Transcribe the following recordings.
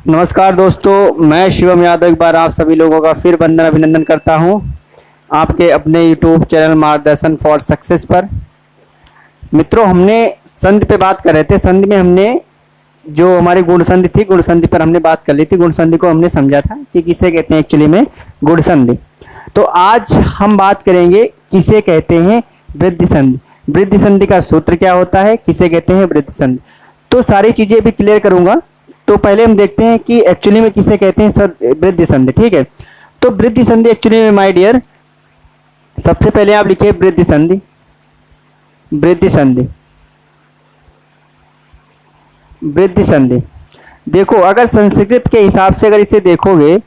नमस्कार दोस्तों, मैं शिवम यादव एक बार आप सभी लोगों का फिर वंदन अभिनंदन करता हूं आपके अपने यूट्यूब चैनल मार्गदर्शन फॉर सक्सेस पर। मित्रों, हमने संधि पे बात कर रहे थे। संधि में हमने जो हमारी गुण संधि थी, गुण संधि पर हमने बात कर ली थी। गुण संधि को हमने समझा था कि किसे कहते हैं एक्चुअली में गुण संधि। तो आज हम बात करेंगे किसे कहते हैं वृद्धि संधि। वृद्धि संधि का सूत्र क्या होता है, किसे कहते हैं वृद्धि संधि। तो सारी चीजें भी क्लियर करूंगा। तो पहले हम देखते हैं कि एक्चुअली में किसे कहते हैं वृद्धि संधि। ठीक है, तो वृद्धि संधि एक्चुअली में माय डियर, सबसे पहले आप लिखिए वृद्धि संधि। वृद्धि संधि, वृद्धि संधि। देखो, अगर संस्कृत के हिसाब से अगर इसे देखोगे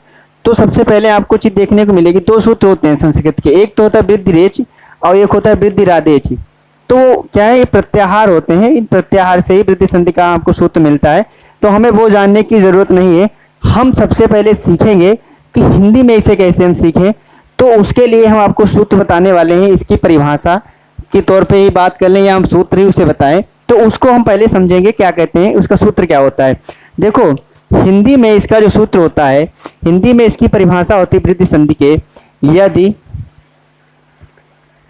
तो सबसे पहले आपको चीज देखने को मिलेगी। दो सूत्र होते हैं संस्कृत के, एक तो होता है वृद्धि रेच और एक होता है वृद्धि राधेच। तो क्या है, ये प्रत्याहार होते हैं। इन प्रत्याहार से ही वृद्धि संधि का आपको सूत्र मिलता है। तो हमें वो जानने की जरूरत नहीं है। हम सबसे पहले सीखेंगे कि हिंदी में इसे कैसे हम सीखें। तो उसके लिए हम आपको सूत्र बताने वाले हैं। इसकी परिभाषा के तौर पे ही बात कर लें या हम सूत्र ही उसे बताएं, तो उसको हम पहले समझेंगे क्या कहते हैं, उसका सूत्र क्या होता है। देखो, हिंदी में इसका जो सूत्र होता है, हिंदी में इसकी परिभाषा होती है वृद्धि संधि के, यदि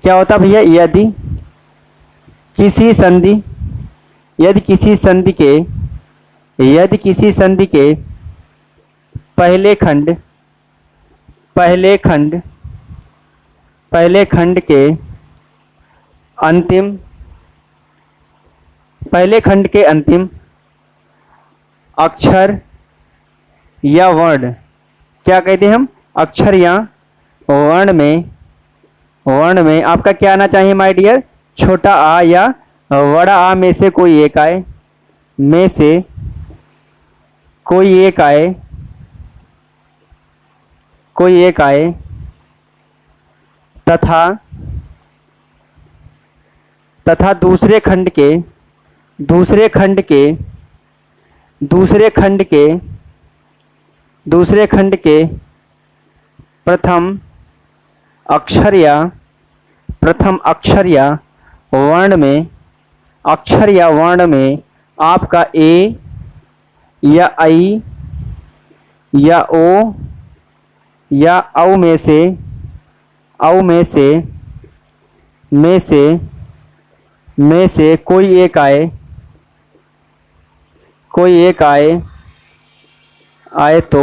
क्या होता भैया, यदि किसी संधि, यदि किसी संधि के, यदि किसी संधि के पहले खंड, पहले खंड, पहले खंड के अंतिम, पहले खंड के अंतिम अक्षर या वर्ण, क्या कहते हैं हम, अक्षर या वर्ण में, वर्ण में आपका क्या आना चाहिए माय डियर, छोटा आ या बड़ा आ में से कोई एक आए, में से कोई एक आए, कोई एक आए, तथा तथा दूसरे खंड के, दूसरे खंड के, दूसरे खंड के, दूसरे खंड के प्रथम अक्षर या, प्रथम अक्षर या वर्ण में, अक्षर या वर्ण में आपका ए या आई या ओ या औ में से, औ में से, में से, में से कोई एक आए, कोई एक आए, आए तो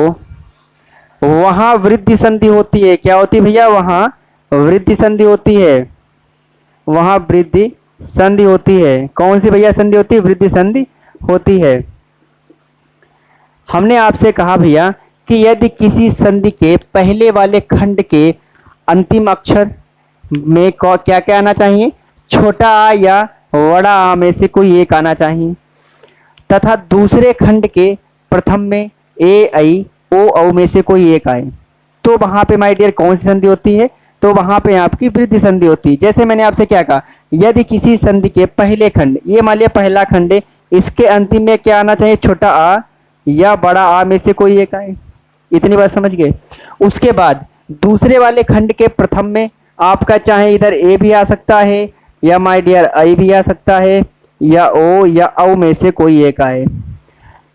वहां वृद्धि संधि होती है। क्या होती है भैया, वहां वृद्धि संधि होती है, वहां वृद्धि संधि होती है। कौन सी भैया संधि होती है, वृद्धि संधि होती है। हमने आपसे कहा भैया कि यदि किसी संधि के पहले वाले खंड के अंतिम अक्षर में क्या क्या आना चाहिए, छोटा आ या बड़ा आ में से कोई एक आना चाहिए, तथा दूसरे खंड के प्रथम में ए आई ओ औ में से कोई एक आए, तो वहां पे माय डियर कौन सी संधि होती है, तो वहां पे आपकी वृद्धि संधि होती है। जैसे मैंने आपसे क्या कहा, यदि किसी संधि के पहले खंड, ये मान लिया पहला खंड है, इसके अंतिम में क्या आना चाहिए, छोटा आ या बड़ा आ में से कोई एक आए। इतनी बात समझ गए। उसके बाद दूसरे वाले खंड के प्रथम में आपका चाहे इधर ए भी आ सकता है या माय डियर आई भी आ सकता है, या ओ या औ में से कोई एक आए,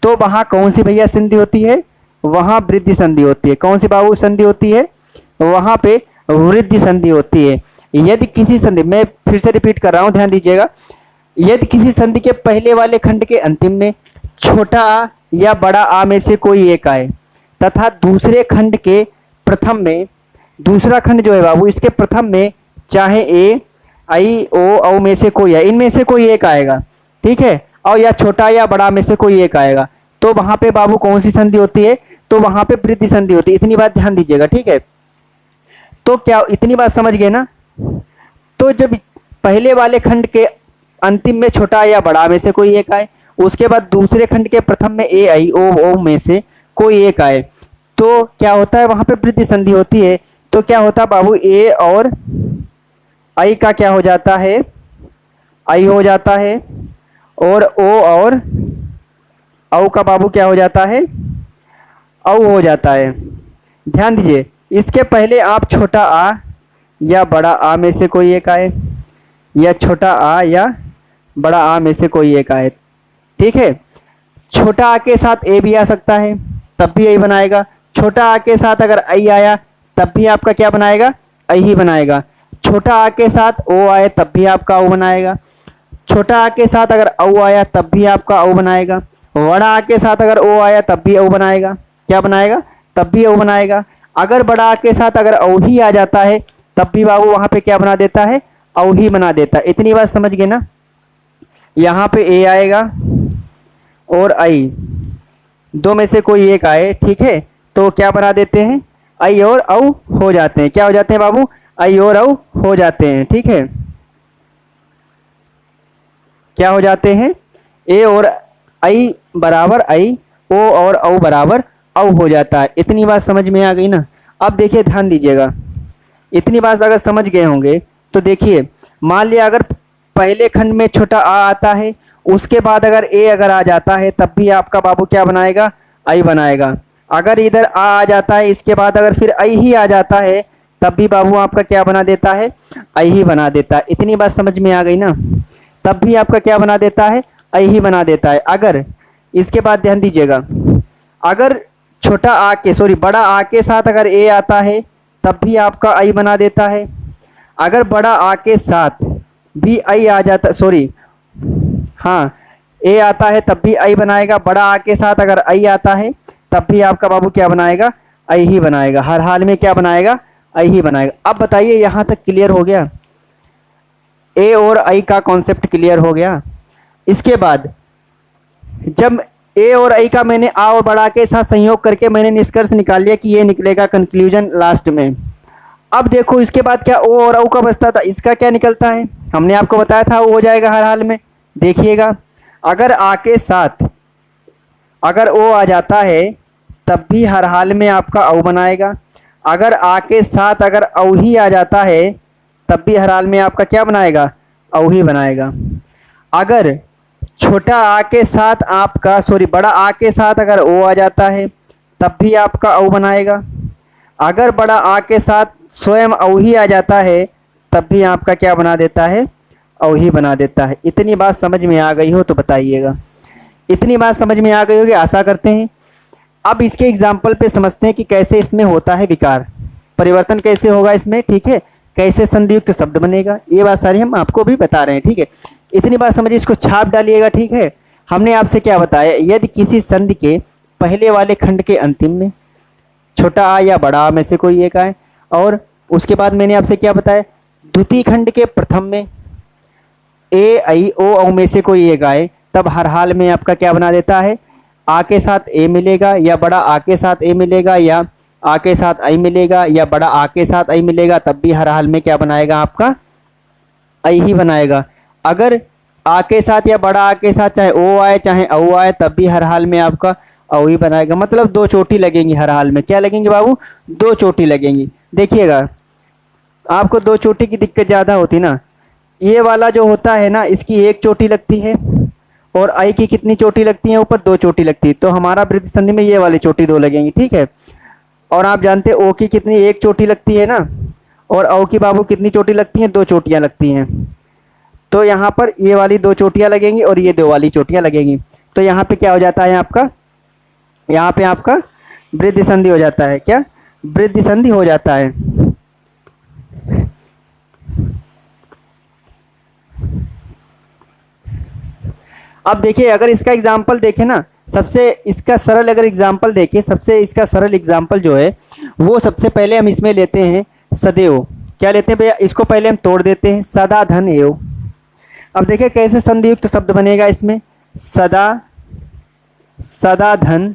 तो वहां कौन सी भैया संधि होती है, वहां वृद्धि संधि होती है। कौन सी बाबू संधि होती है, वहां पे वृद्धि संधि होती है। यदि किसी संधि, मैं फिर से रिपीट कर रहा हूं, ध्यान दीजिएगा, यदि किसी संधि के पहले वाले खंड के अंतिम में छोटा आ या बड़ा आ में से कोई एक आए, तथा दूसरे खंड के प्रथम में, दूसरा खंड जो है बाबू, इसके प्रथम में चाहे ए आई ओ औ में से कोई है, इनमें से कोई एक आएगा, ठीक है, और या छोटा या बड़ा में से कोई एक आएगा, तो वहां पे बाबू कौन सी संधि होती है, तो वहां पे वृद्धि संधि होती है। इतनी बात ध्यान दीजिएगा, ठीक है। तो क्या इतनी बात समझ गए ना। तो जब पहले वाले खंड के अंतिम में छोटा या बड़ा में से कोई एक आए, उसके बाद दूसरे खंड के प्रथम में ए आई ओ में से कोई एक आए, तो क्या होता है, वहां पे वृद्धि संधि होती है। तो क्या होता है बाबू, ए और आई का क्या हो जाता है, आई हो जाता है, और ओ और औ का बाबू क्या हो जाता है, औ हो जाता है। ध्यान दीजिए, इसके पहले आप छोटा आ या बड़ा आ में से कोई एक आए, या छोटा आ या बड़ा आ में से कोई एक आए, ठीक है। छोटा आ के साथ ए भी आ सकता है, तब भी आई बनाएगा। छोटा आ के साथ अगर आई आया तब भी आपका क्या बनाएगा, आई ही बनाएगा। छोटा आ के साथ ओ आए तब भी आपका ओ बनाएगा। छोटा आ के साथ अगर औ आया तब भी आपका ओ बनाएगा। बड़ा आ के साथ अगर ओ आया तब भी ओ बनाएगा। क्या बनाएगा, तब भी ओ बनाएगा। अगर बड़ा आ के साथ अगर औ ही आ जाता है तब भी बाबू वहां पे क्या बना देता है, औ ही बना देता है। इतनी बात समझ गए ना। यहाँ पे ए आएगा और आई, दो में से कोई एक आए, ठीक है, तो क्या बना देते हैं, आई और औ हो जाते हैं। क्या हो जाते हैं बाबू, आई और औ हो जाते हैं, ठीक है। क्या हो जाते हैं, ए और आई बराबर आई, ओ और औ बराबर औ हो जाता है। इतनी बात समझ में आ गई ना। अब देखिए ध्यान दीजिएगा, इतनी बात अगर समझ गए होंगे तो देखिए, मान लिया अगर पहले खंड में छोटा आ आता है, उसके बाद अगर ए अगर आ जाता है तब भी आपका बाबू क्या बनाएगा, आई बनाएगा। अगर इधर आ जाता है, इसके बाद अगर फिर आई ही आ जाता है तब भी बाबू आपका क्या बना देता है, आई ही बना देता है। इतनी बात समझ में आ गई ना। तब भी आपका क्या बना देता है, आई ही बना देता है। अगर इसके बाद ध्यान दीजिएगा, अगर छोटा आ के सॉरी बड़ा आ के साथ अगर ए आता है तब भी आपका आई बना देता है। अगर बड़ा आ के साथ भी आई आ जाता, सॉरी हाँ, ए आता है तब भी आई बनाएगा। बड़ा आ के साथ अगर आई आता है तब भी आपका बाबू क्या बनाएगा, आई ही बनाएगा। हर हाल में क्या बनाएगा, आई ही बनाएगा। अब बताइए यहाँ तक क्लियर हो गया, ए और आई का कॉन्सेप्ट क्लियर हो गया। इसके बाद जब ए और आई का मैंने आ और बड़ा के साथ संयोग करके मैंने निष्कर्ष निकाल लिया कि ये निकलेगा कंक्लूजन लास्ट में। अब देखो इसके बाद क्या ओ और औ का बचता था, इसका क्या निकलता है, हमने आपको बताया था वो हो जाएगा हर हाल में। देखिएगा, अगर आ के साथ अगर ओ आ जाता है तब भी हर हाल में आपका औ बनाएगा। अगर आ के साथ अगर औ ही आ जाता है तब भी हर हाल में आपका क्या बनाएगा, औ ही बनाएगा। अगर छोटा आ के साथ आपका सॉरी बड़ा आ के साथ अगर ओ आ जाता है तब भी आपका औ बनाएगा। अगर बड़ा आ के साथ स्वयं औ ही आ जाता है तब भी आपका क्या बना देता है, औ ही बना देता है। इतनी बात समझ में आ गई हो तो बताइएगा। इतनी बात समझ में आ गई होगी आशा करते हैं। अब इसके एग्जाम्पल पे समझते हैं कि कैसे इसमें होता है विकार, परिवर्तन कैसे होगा इसमें, ठीक है, कैसे संधियुक्त शब्द बनेगा, ये बात सारी हम आपको भी बता रहे हैं, ठीक है। इतनी बात समझिए, इसको छाप डालिएगा, ठीक है। हमने आपसे क्या बताया, यदि किसी संधि के पहले वाले खंड के अंतिम में छोटा आ या बड़ा आ में से कोई एक आए, और उसके बाद मैंने आपसे क्या बताया, द्वितीय खंड के प्रथम में ए आई ओ औ में से कोई एक आए, तब हर हाल में आपका क्या बना देता है, आ के साथ ए मिलेगा या बड़ा आ के साथ ए मिलेगा, या आ के साथ आई मिलेगा या बड़ा आ के साथ आई मिलेगा, तब भी हर हाल में क्या बनाएगा आपका, आई ही बनाएगा। अगर आ के साथ या बड़ा आ के साथ चाहे ओ आए चाहे औ आए तब भी हर हाल में आपका औ ही बनाएगा। मतलब दो चोटी लगेंगी हर हाल में। क्या लगेंगी बाबू, दो चोटी लगेंगी। देखिएगा, आपको दो चोटी की दिक्कत ज़्यादा होती ना, ये वाला जो होता है ना इसकी एक चोटी लगती है और आई की कितनी चोटी लगती है, ऊपर दो चोटी लगती है। तो हमारा वृत्त संधि में ये वाली चोटी दो लगेंगी, ठीक है। और आप जानते हैं ओ की कितनी, एक चोटी लगती है ना, और औ की बाबू कितनी चोटी लगती हैं, दो चोटियाँ लगती हैं। तो यहाँ पर ये वाली दो चोटियाँ लगेंगी और ये दो वाली चोटियाँ लगेंगी। तो यहाँ पे क्या हो जाता है आपका, यहाँ पे आपका वृद्धि संधि हो जाता है। क्या, वृद्धि संधि हो जाता है। अब देखिए, अगर इसका एग्जाम्पल देखें ना, सबसे इसका सरल अगर एग्जाम्पल देखें, सबसे इसका सरल एग्जाम्पल जो है वो सबसे पहले हम इसमें लेते हैं सदैव। क्या लेते हैं भैया, इसको पहले हम तोड़ देते हैं, सदा धन एव। अब देखिए कैसे संधियुक्त शब्द बनेगा इसमें, सदा, सदा धन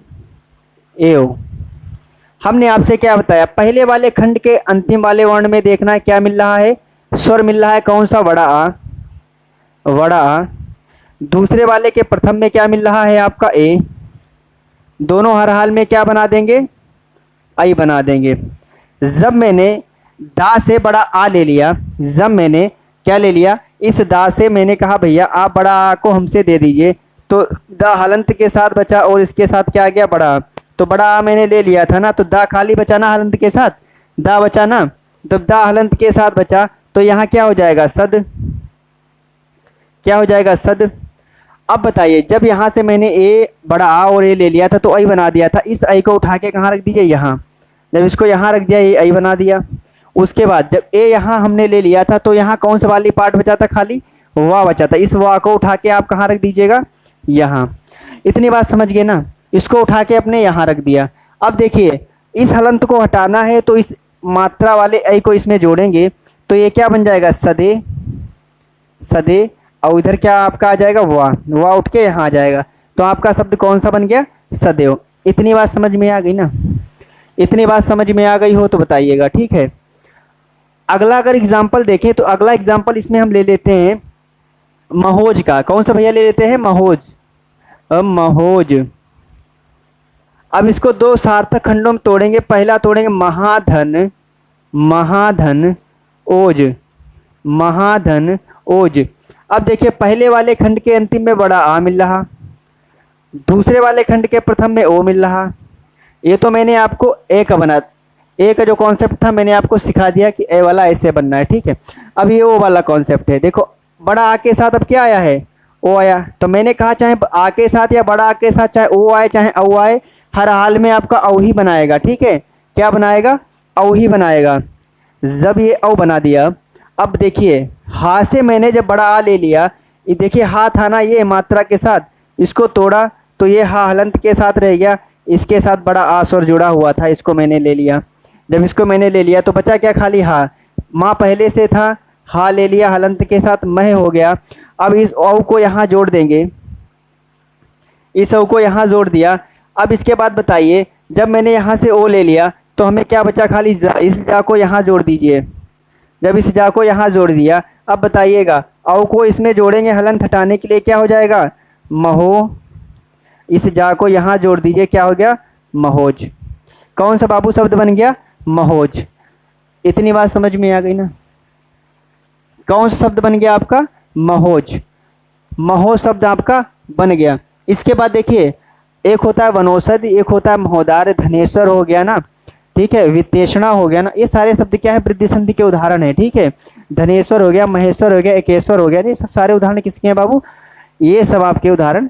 एव। हमने आपसे क्या बताया, पहले वाले खंड के अंतिम वाले वर्ण में देखना है क्या मिल रहा है, स्वर मिल रहा है कौन सा, बड़ा आ, बड़ा आ। दूसरे वाले के प्रथम में क्या मिल रहा है आपका ए। दोनों हर हाल में क्या बना देंगे, आई बना देंगे। जब मैंने दा से बड़ा आ ले लिया, जब मैंने क्या ले लिया, इस दा से मैंने कहा भैया आप बड़ा आ को हमसे दे दीजिए, तो दा हलंत के साथ बचा और इसके साथ क्या आ गया, बड़ा आ। तो बड़ा आ मैंने ले लिया था ना, तो दा खाली बचा ना हलंत के साथ, दा बचा ना, तो दा हलंत के साथ बचा, तो यहाँ क्या हो जाएगा, सद। क्या हो जाएगा, सद। अब बताइए, जब यहाँ से मैंने ए बड़ा आ और ए ले लिया था तो आई बना दिया था, इस आई को उठा के कहाँ रख दीजिए, यहाँ। जब इसको यहाँ रख दिया, ये आई बना दिया। उसके बाद जब ए यहाँ हमने ले लिया था तो यहाँ कौन सा वाली पार्ट बचा था, खाली वाह बचा था। इस वाह को उठा के आप कहाँ रख दीजिएगा, यहाँ। इतनी बात समझ गए ना। इसको उठा के अपने यहाँ रख दिया। अब देखिए, इस हलंत को हटाना है तो इस मात्रा वाले आई को इसमें जोड़ेंगे तो ये क्या बन जाएगा, सदे। सदे, और इधर क्या आपका आ जाएगा, वाह। वाह उठ के यहाँ आ जाएगा, तो आपका शब्द कौन सा बन गया, सदैव। इतनी बात समझ में आ गई ना। इतनी बात समझ में आ गई हो तो बताइएगा, ठीक है। अगला अगर एग्जाम्पल देखें तो अगला एग्जाम्पल इसमें हम ले लेते हैं महोज का। कौन सा भैया ले लेते हैं, महोज। महोज। अब इसको दो सार्थक खंडों में तोड़ेंगे। पहला तोड़ेंगे महाधन, महाधन ओज, महाधन ओज। अब देखिए, पहले वाले खंड के अंतिम में बड़ा आ मिल रहा, दूसरे वाले खंड के प्रथम में ओ मिल रहा। ये तो मैंने आपको ए का बना, ए का जो कॉन्सेप्ट था मैंने आपको सिखा दिया कि ए वाला ऐसे बनना है, ठीक है। अब ये ओ वाला कॉन्सेप्ट है। देखो, बड़ा आ के साथ अब क्या आया है, ओ आया। तो मैंने कहा चाहे आ के साथ या बड़ा आ के साथ चाहे ओ आए चाहे औ आए, हर हाल में आपका औ ही बनाएगा, ठीक है। क्या बनाएगा, औ ही बनाएगा। जब ये औ बना दिया, अब देखिए हा से मैंने जब बड़ा आ ले लिया, ये देखिए हा था ना ये मात्रा के साथ, इसको तोड़ा तो ये हा हलंत के साथ रह गया, इसके साथ बड़ा आ स्वर जुड़ा हुआ था, इसको मैंने ले लिया। जब इसको मैंने ले लिया तो बचा क्या, खाली हा। माँ पहले से था, हा ले लिया हलंत के साथ, मह हो गया। अब इस औ को यहाँ जोड़ देंगे, इस औ को यहाँ जोड़ दिया। अब इसके बाद बताइए, जब मैंने यहाँ से ओ ले लिया तो हमें क्या बचा, खाली जा। इस जा को यहाँ जोड़ दीजिए। जब इस जा को यहाँ जोड़ दिया, अब बताइएगा औ को इसमें जोड़ेंगे हलंत हटाने के लिए, क्या हो जाएगा, महो। इस जा को यहाँ जोड़ दीजिए, क्या हो गया, महोज। कौन सा बाबू शब्द बन गया, महोज। इतनी बात समझ में आ गई ना। कौन सा शब्द बन गया आपका, महोज। महोज शब्द आपका बन गया। इसके बाद देखिए, एक होता है वनौषध, एक होता है महोदार, धनेश्वर हो गया ना, ठीक है, वित्तेषणा हो गया ना। ये सारे शब्द क्या है, वृद्धि संधि के उदाहरण है, ठीक है। धनेश्वर हो गया, महेश्वर हो गया, एकेश्वर हो गया, ये सब सारे उदाहरण किसके हैं बाबू, ये सब आपके उदाहरण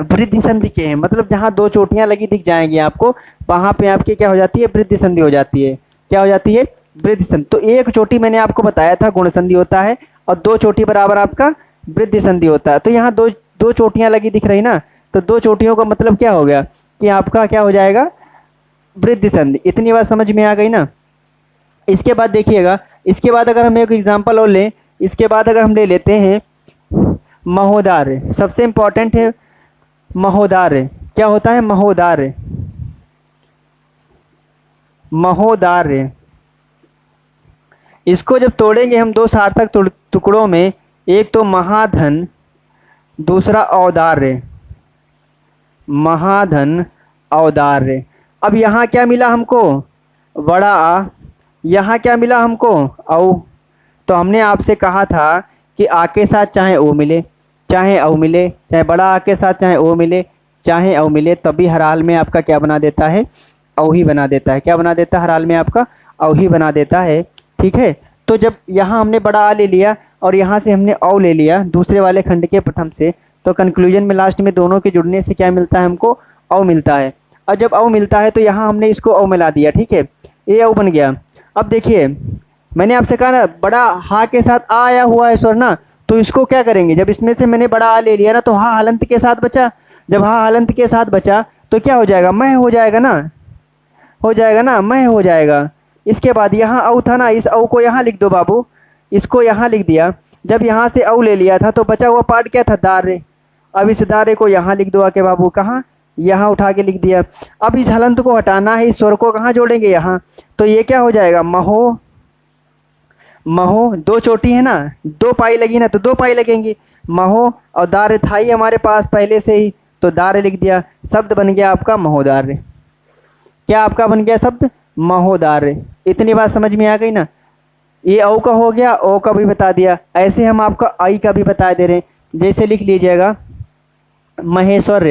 वृद्धि संधि के हैं। मतलब जहाँ दो चोटियां लगी दिख जाएंगी आपको, वहां पे आपकी क्या हो जाती है, वृद्धि संधि हो जाती है। क्या हो जाती है, वृद्धि संधि। तो एक चोटी मैंने आपको बताया था गुण संधि होता है, और दो चोटी बराबर आपका वृद्धि संधि होता है। तो यहाँ दो दो चोटियां लगी दिख रही ना, तो दो चोटियों का मतलब क्या हो गया कि आपका क्या हो जाएगा, वृद्धि संधि। इतनी बात समझ में आ गई ना। इसके बाद देखिएगा, इसके बाद अगर हम एक एग्जाम्पल और लें, इसके बाद अगर हम ले लेते हैं महोदार। सबसे इंपॉर्टेंट है महोदार। क्या होता है, महोदार। महोदार, इसको जब तोड़ेंगे हम दो सार्थक टुकड़ों में, एक तो महाधन, दूसरा औदार्य। महाधन औदार्य। अब यहाँ क्या मिला हमको, बड़ा आ। यहाँ क्या मिला हमको, औ। तो हमने आपसे कहा था कि आ के साथ चाहे ओ मिले चाहे औ मिले, चाहे बड़ा आ के साथ चाहे ओ मिले चाहे औ मिले, तभी हर हाल में आपका क्या बना देता है, औ ही बना देता है। क्या बना देता है, हर हाल में आपका औ ही बना देता है, ठीक है। तो जब यहाँ हमने बड़ा आ ले लिया और यहाँ से हमने औ ले लिया दूसरे वाले खंड के प्रथम से, तो कंक्लूजन में लास्ट में दोनों के जुड़ने से क्या मिलता है हमको, औ मिलता है। और जब औ मिलता है तो यहाँ हमने इसको औ मिला दिया, ठीक है, ये औ बन गया। अब देखिए, मैंने आपसे कहा ना बड़ा हा के साथ आ आया हुआ है स्वर ना, तो इसको क्या करेंगे, जब इसमें से मैंने बड़ा आ ले लिया ना तो हा हलंत के साथ बचा। जब हा हलंत के साथ बचा तो क्या हो जाएगा, मह हो जाएगा ना, हो जाएगा ना, मह हो जाएगा। इसके बाद यहाँ औ था ना, इस औ को यहाँ लिख दो बाबू, इसको यहाँ लिख दिया। जब यहाँ से औ ले लिया था तो बचा हुआ पार्ट क्या था, दारे। अब इस दारे को यहाँ लिख दो आके बाबू, कहाँ, यहाँ उठा के लिख दिया। अब इस हलंत को हटाना है, इस स्वर को कहाँ जोड़ेंगे, यहाँ। तो ये क्या हो जाएगा, महो। महो, दो चोटी है ना, दो पाई लगी ना, तो दो पाई लगेंगी। महो और दार था ही हमारे पास पहले से ही, तो दार लिख दिया। शब्द बन गया आपका महोदार। क्या आपका बन गया शब्द, महोदार। इतनी बात समझ में आ गई ना। ये औ का हो गया, ओ का भी बता दिया। ऐसे हम आपका आई का भी बता दे रहे हैं। जैसे लिख लीजिएगा महेश्वर।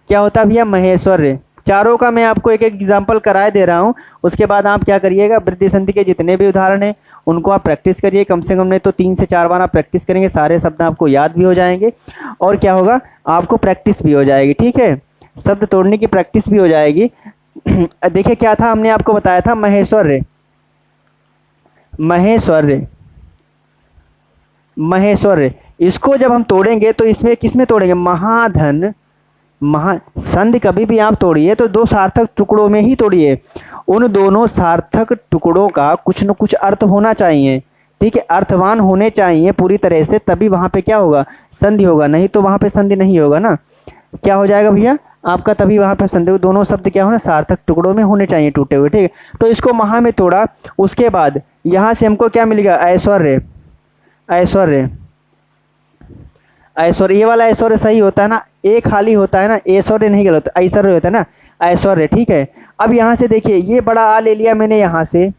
क्या होता है भैया, महेश्वर। चारों का मैं आपको एक एक एग्जाम्पल कराए दे रहा हूँ। उसके बाद आप क्या करिएगा, वृद्धि संधि के जितने भी उदाहरण हैं उनको आप प्रैक्टिस करिए। कम से कम नहीं तो 3 से 4 बार आप प्रैक्टिस करेंगे, सारे शब्द आपको याद भी हो जाएंगे और क्या होगा, आपको प्रैक्टिस भी हो जाएगी। ठीक है, शब्द तोड़ने की प्रैक्टिस भी हो जाएगी। देखिए क्या था, हमने आपको बताया था महेश्वरर्य, महेश्वरर्य, महेश्वरर्य। इसको जब हम तोड़ेंगे तो इसमें किसमें तोड़ेंगे, महाधन, महा संधि कभी भी आप तोड़िए तो 2 सार्थक टुकड़ों में ही तोड़िए। उन दोनों सार्थक टुकड़ों का कुछ न कुछ अर्थ होना चाहिए। ठीक है, अर्थवान होने चाहिए पूरी तरह से, तभी वहाँ पे क्या होगा, संधि होगा, नहीं तो वहाँ पे संधि नहीं होगा ना। क्या हो जाएगा भैया आपका, तभी वहाँ पे संधि, दोनों शब्द क्या होना, सार्थक टुकड़ों में होने चाहिए, टूटे हुए। ठीक है, तो इसको महा में तोड़ा, उसके बाद यहाँ से हमको क्या मिलेगा, ऐश्वर्य, ऐश्वर्य, ऐश्वर्य। ये वाला ऐश्वर्य सही होता है ना, एक खाली होता है ना, ऐश्वर्य नहीं गलत, ऐश्वर्य होता है ना, ऐश्वर्य। ठीक है, अब यहाँ से देखिए ये बड़ा आ ले लिया मैंने यहाँ से,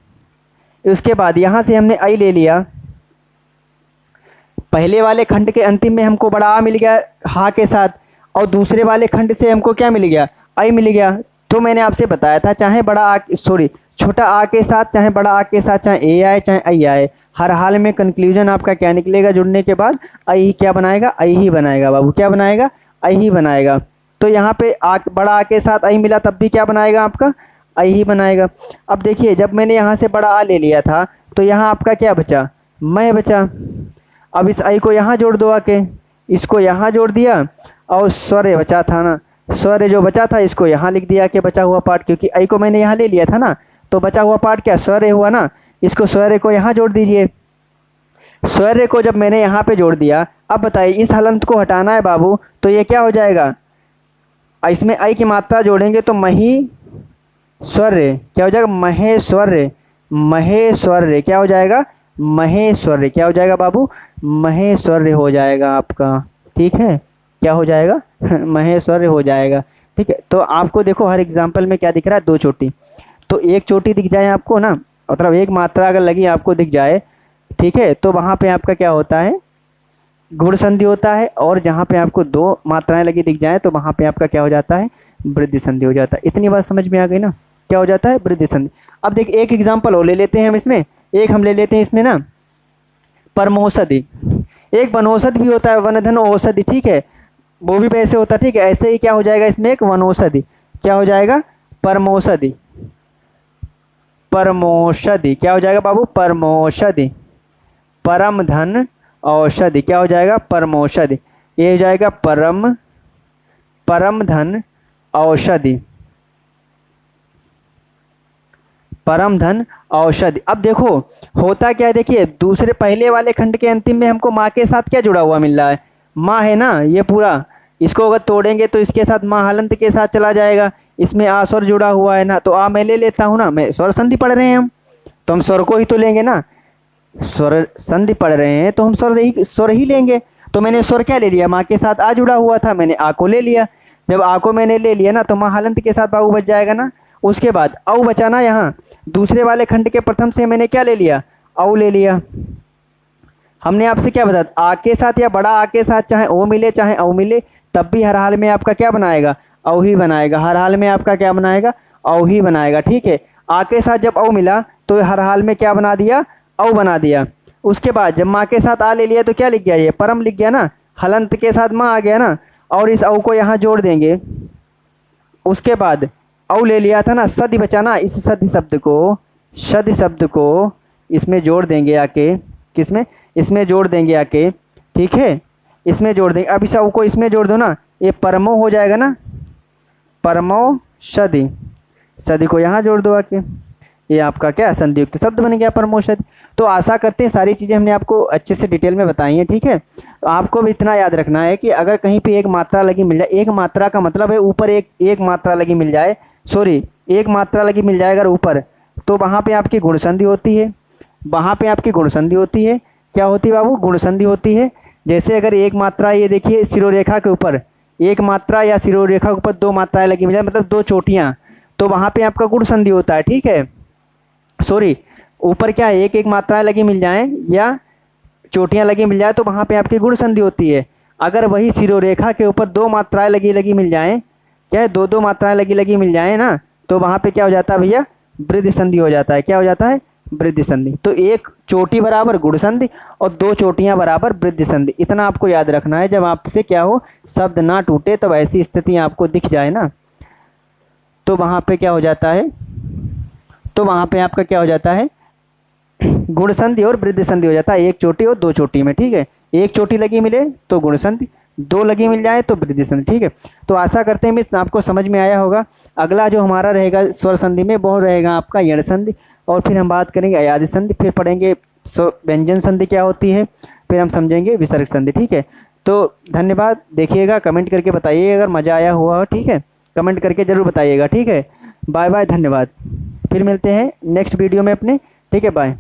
उसके बाद यहाँ से हमने आई ले लिया। पहले वाले खंड के अंतिम में हमको बड़ा आ मिल गया हा के साथ, और दूसरे वाले खंड से हमको क्या मिल गया, आई मिल गया। तो मैंने आपसे बताया था चाहे बड़ा आ, सॉरी छोटा आ के साथ, चाहे बड़ा आ के साथ, चाहे ए आए चाहे आई आए, हर हाल में कंक्लूजन आपका क्या निकलेगा, जुड़ने के बाद आई ही क्या बनाएगा, आई ही बनाएगा बाबू, क्या बनाएगा, आई ही बनाएगा। तो यहाँ पे बड़ा आ के साथ आई मिला तब भी क्या बनाएगा आपका, आई ही बनाएगा। अब देखिए जब मैंने यहाँ से बड़ा आ ले लिया था तो यहाँ आपका क्या बचा, मैं बचा। अब इस आई को यहाँ जोड़ दो आके, इसको यहाँ जोड़ दिया, और स्वर्य बचा था ना, स्वर्य जो बचा था इसको यहाँ लिख दिया कि बचा हुआ पार्ट, क्योंकि आई को मैंने यहाँ ले लिया था ना, तो बचा हुआ पार्ट क्या, स्वर्य हुआ ना। इसको स्वर्य को यहाँ जोड़ दीजिए। स्वर्य को जब मैंने यहाँ पे जोड़ दिया, अब बताइए इस हलंत को हटाना है बाबू, तो ये क्या हो जाएगा, इसमें आई की मात्रा जोड़ेंगे तो मही स्वर्य, क्या हो जाएगा, महेश्वर्य, महेश्वर्य क्या हो जाएगा, महेश्वर्य क्या हो जाएगा बाबू, महेश्वर्य हो जाएगा आपका। ठीक है, क्या हो जाएगा महेश्वर्य हो जाएगा। ठीक है, तो आपको देखो हर एग्जाम्पल में क्या दिख रहा है, 2 चोटी, तो एक चोटी दिख जाए आपको ना, मतलब एक मात्रा अगर लगी आपको दिख जाए, ठीक है, तो वहाँ पे आपका क्या होता है, गुण संधि होता है। और जहाँ पे आपको 2 मात्राएं लगी दिख जाए तो वहाँ पे आपका क्या हो जाता है, वृद्धि संधि हो जाता है। इतनी बात समझ में आ गई ना, क्या हो जाता है, वृद्धि संधि। अब देख एक एग्जाम्पल और ले लेते हैं हम इसमें, एक हम ले लेते हैं इसमें ना, परमौषधि। एक वनौषधि भी होता है, वनधन औषधि। ठीक है, वो भी वैसे होता है। ठीक है, ऐसे ही क्या हो जाएगा इसमें एक वनौषधि, क्या हो जाएगा, परमौषधि, परमौषधि क्या हो जाएगा बाबू, परमौषधि, परम धन औषधि क्या हो जाएगा, परमौषधि। ये हो जाएगा परम, परम धन औषधि, परम धन औषधि। अब देखो होता क्या है, देखिए दूसरे पहले वाले खंड के अंतिम में हमको माँ के साथ क्या जुड़ा हुआ मिल रहा है, माँ है ना, ये पूरा इसको अगर तोड़ेंगे तो इसके साथ माँ हलंत के साथ चला जाएगा। इसमें आ स्वर जुड़ा हुआ है ना, तो आ मैं ले लेता हूँ ना, मैं स्वर संधि पढ़ रहे हैं हम, तो हम स्वर को ही तो लेंगे ना, स्वर संधि पढ़ रहे हैं तो हम स्वर ही लेंगे। तो मैंने स्वर क्या ले लिया, माँ के साथ आ जुड़ा हुआ था, मैंने आ को ले लिया। जब आ को मैंने ले लिया ना तो माँ हलंत के साथ बाबू बच जाएगा ना। उसके बाद औ बचाना, यहाँ दूसरे वाले खंड के प्रथम से मैंने क्या ले लिया, औ ले लिया। हमने आपसे क्या बताया, आ के साथ या बड़ा आ के साथ चाहे ओ मिले चाहे औ मिले, तब भी हर हाल में आपका क्या बनाएगा, औ ही बनाएगा। हर हाल में आपका क्या बनाएगा, औ ही बनाएगा। ठीक है, आ के साथ जब औ मिला तो हर हाल में क्या बना दिया, औ बना दिया। उसके बाद जब माँ के साथ आ ले लिया तो क्या लिख गया, ये परम लिख गया ना, हलंत के साथ माँ आ गया ना, और इस औ को यहाँ जोड़ देंगे। उसके बाद औ ले लिया था ना, सधि बचाना, इस सधि शब्द को, सधि शब्द को इसमें जोड़ देंगे आके, किसमें, इसमें जोड़ देंगे आके। ठीक है, इसमें जोड़ देंगे। अब इस औ को इसमें जोड़ दो ना, ये परमो हो जाएगा ना, परमो सधि, सधि को यहाँ जोड़ दो आके, ये आपका क्या संधियुक्त शब्द बन गया, परमौषधि। तो आशा करते हैं सारी चीज़ें हमने आपको अच्छे से डिटेल में बताई हैं। ठीक है, तो आपको भी इतना याद रखना है कि अगर कहीं पे एक मात्रा लगी मिल जाए, एक मात्रा का मतलब है ऊपर एक मात्रा लगी मिल जाए, सॉरी एक मात्रा लगी मिल जाए अगर ऊपर, तो वहाँ पे आपकी गुण संधि होती है, वहाँ पे आपकी गुण संधि होती है। क्या होती है बाबू, गुण संधि होती है। जैसे अगर एक मात्रा, ये देखिए शिरोरेखा के ऊपर एक मात्रा या शिरोरेखा के ऊपर 2 मात्राएं लगी मिल जाए, मतलब 2 चोटियाँ, तो वहाँ पे आपका गुण संधि होता है। ठीक है, सॉरी ऊपर क्या है, एक मात्राएं लगी मिल जाएं या चोटियां लगी मिल जाए तो वहाँ पे आपकी गुण संधि होती है। अगर वही शिरोरेखा के ऊपर 2 मात्राएं लगी मिल जाएं, क्या है, दो दो मात्राएं लगी लगी मिल जाए ना, तो वहाँ पे क्या हो जाता है भैया, वृद्धि संधि हो जाता है। क्या हो जाता है, वृद्धि संधि। तो एक चोटी बराबर गुण संधि और दो चोटियां बराबर वृद्धि संधि, इतना आपको याद रखना है। जब आपसे क्या हो, शब्द ना टूटे, तब ऐसी स्थिति आपको दिख जाए ना, तो वहाँ पे क्या हो जाता है, तो वहाँ पे आपका क्या हो जाता है, गुण संधि और वृद्धि संधि हो जाता है, एक चोटी और दो चोटी में। ठीक है, एक चोटी लगी मिले तो गुण संधि, दो लगी मिल जाए तो वृद्धि संधि। ठीक है, तो आशा करते हैं मित्र आपको समझ में आया होगा। अगला जो हमारा रहेगा स्वर संधि में, वो रहेगा आपका यण संधि, और फिर हम बात करेंगे अयादि संधि, फिर पढ़ेंगे व्यंजन संधि क्या होती है, फिर हम समझेंगे विसर्ग संधि। ठीक है, तो धन्यवाद। देखिएगा, कमेंट करके बताइए अगर मज़ा आया हुआ हो। ठीक है, कमेंट करके ज़रूर बताइएगा। ठीक है, बाय बाय, धन्यवाद। फिर मिलते हैं नेक्स्ट वीडियो में अपने। ठीक है, बाय।